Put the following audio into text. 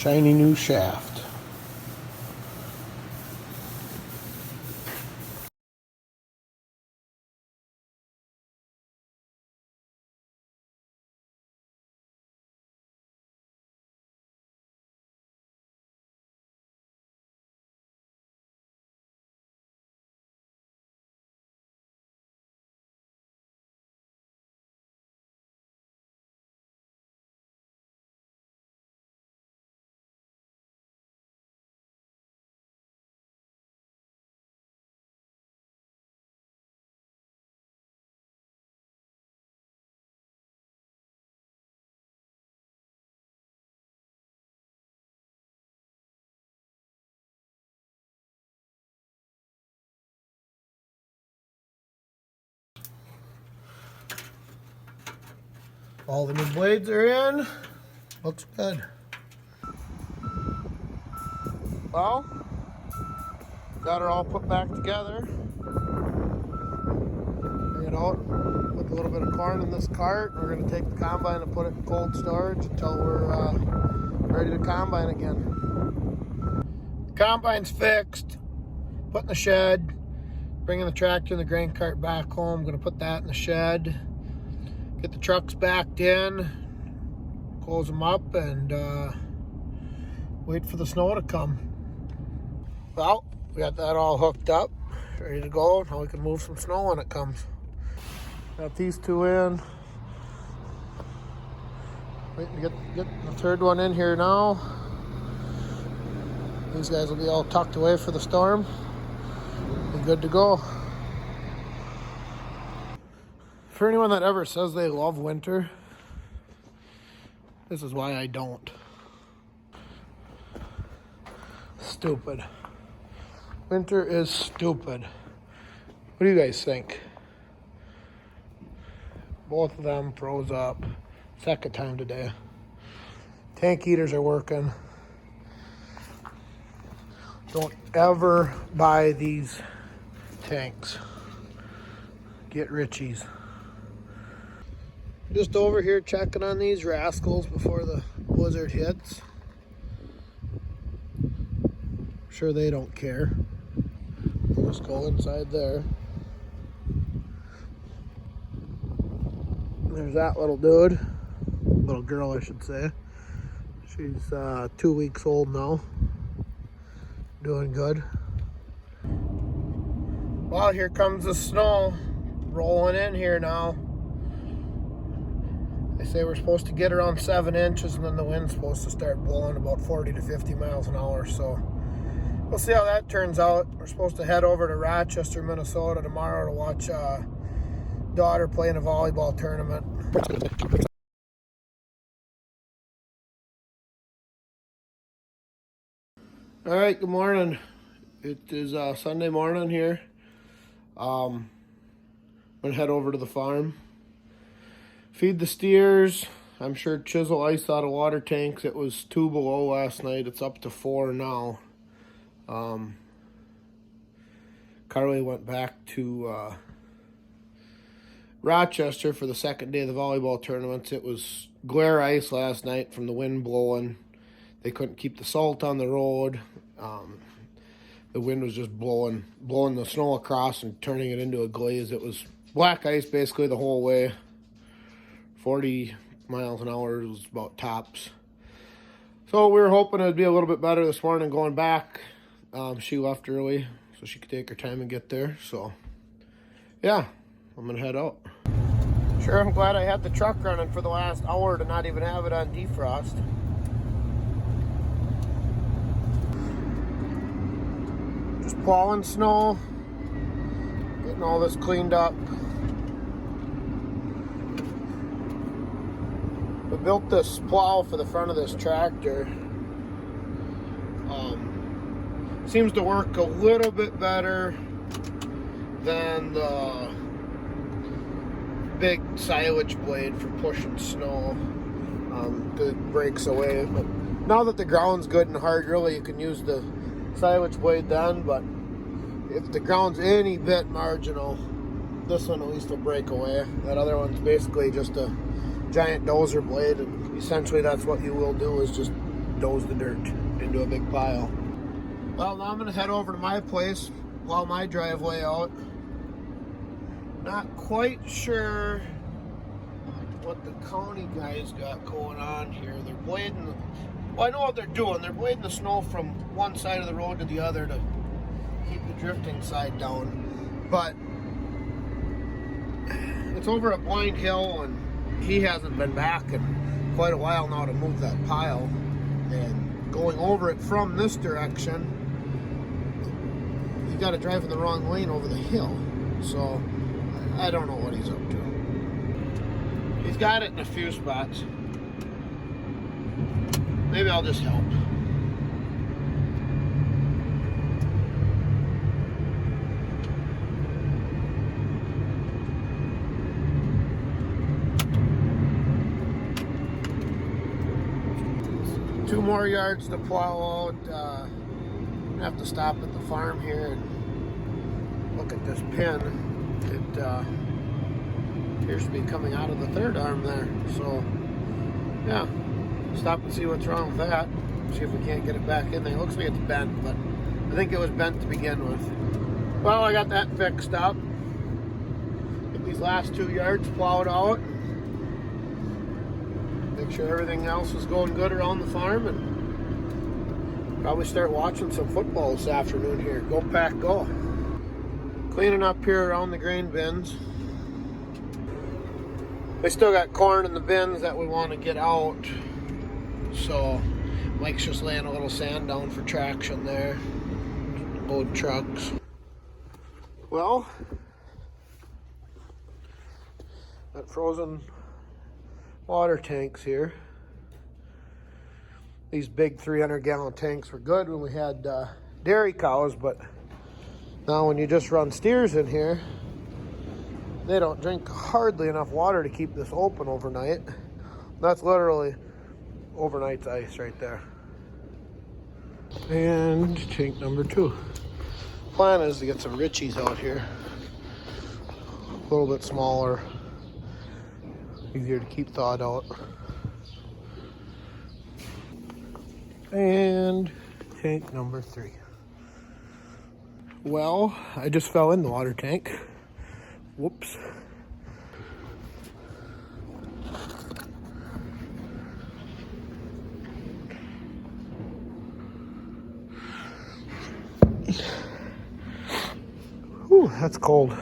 Shiny new shaft. All the new blades are in. Looks good. Well, got her all put back together. Bring it out, put a little bit of corn in this cart. We're going to take the combine and put it in cold storage until we're ready to combine again. The combine's fixed, put in the shed, bringing the tractor and the grain cart back home. I'm going to put that in the shed, get the trucks backed in, close them up, and wait for the snow to come. Well, we got that all hooked up, ready to go. Now we can move some snow when it comes. Got these two in. Waiting to get the third one in here now. These guys will be all tucked away for the storm. Be good to go. For anyone that ever says they love winter, this is why I don't. Stupid. Winter is stupid. What do you guys think? Both of them froze up. Second time today. Tank heaters are working. Don't ever buy these tanks. Get Richie's. Just over here checking on these rascals before the blizzard hits. Sure they don't care. We'll just go inside there. There's that little dude. Little girl, I should say. She's 2 weeks old now. Doing good. Well, here comes the snow rolling in here now. They say we're supposed to get around 7 inches, and then the wind's supposed to start blowing about 40 to 50 miles an hour. So we'll see how that turns out. We're supposed to head over to Rochester, Minnesota tomorrow to watch daughter play in a volleyball tournament. All right, good morning. It is Sunday morning here. I'm gonna head over to the farm, feed the steers. I'm sure chisel ice out of water tanks. It was 2 below last night. It's up to 4 now. Carly went back to Rochester for the second day of the volleyball tournaments. It was glare ice last night from the wind blowing. They couldn't keep the salt on the road. The wind was just blowing the snow across and turning it into a glaze. It was black ice basically the whole way. 40 miles an hour was about tops. So we were hoping it would be a little bit better this morning going back. She left early so she could take her time and get there. So yeah, I'm gonna head out. Sure, I'm glad I had the truck running for the last hour to not even have it on defrost. Just plowing snow, getting all this cleaned up. We built this plow for the front of this tractor. Seems to work a little bit better than the big silage blade for pushing snow. It breaks away. But now that the ground's good and hard, really you can use the silage blade then, but if the ground's any bit marginal, this one at least will break away. That other one's basically just a giant dozer blade, and essentially that's what you will do, is just bulldoze the dirt into a big pile. Well, now I'm gonna head over to my place, plow my driveway out. Not quite sure what the county guys got going on here. They're blading, well, I know what they're doing. They're blading the snow from one side of the road to the other to keep the drifting side down. But it's over at Blind Hill, and he hasn't been back in quite a while now to move that pile. And going over it from this direction, you got to drive in the wrong lane over the hill. So I don't know what he's up to. He's got it in a few spots. Maybe I'll just help. Two more yards to plow out. I'm gonna have to stop at the farm here and look at this pin. It appears to be coming out of the third arm there. So, yeah, stop and see what's wrong with that. See if we can't get it back in there. It looks like it's bent, but I think it was bent to begin with. Well, I got that fixed up. Get these last 2 yards plowed out. Make sure everything else is going good around the farm, and probably start watching some football this afternoon here. Go Pack, go. Cleaning up here around the grain bins. We still got corn in the bins that we want to get out. So Mike's just laying a little sand down for traction there. Load trucks. Well, got frozen water tanks here. These big 300-gallon tanks were good when we had dairy cows, but now when you just run steers in here, they don't drink hardly enough water to keep this open overnight. That's literally overnight's ice right there. And tank number 2. Plan is to get some Richies out here. A little bit smaller, easier to keep thawed out. And tank number 3. Well, I just fell in the water tank. Whoops. Whew, that's cold.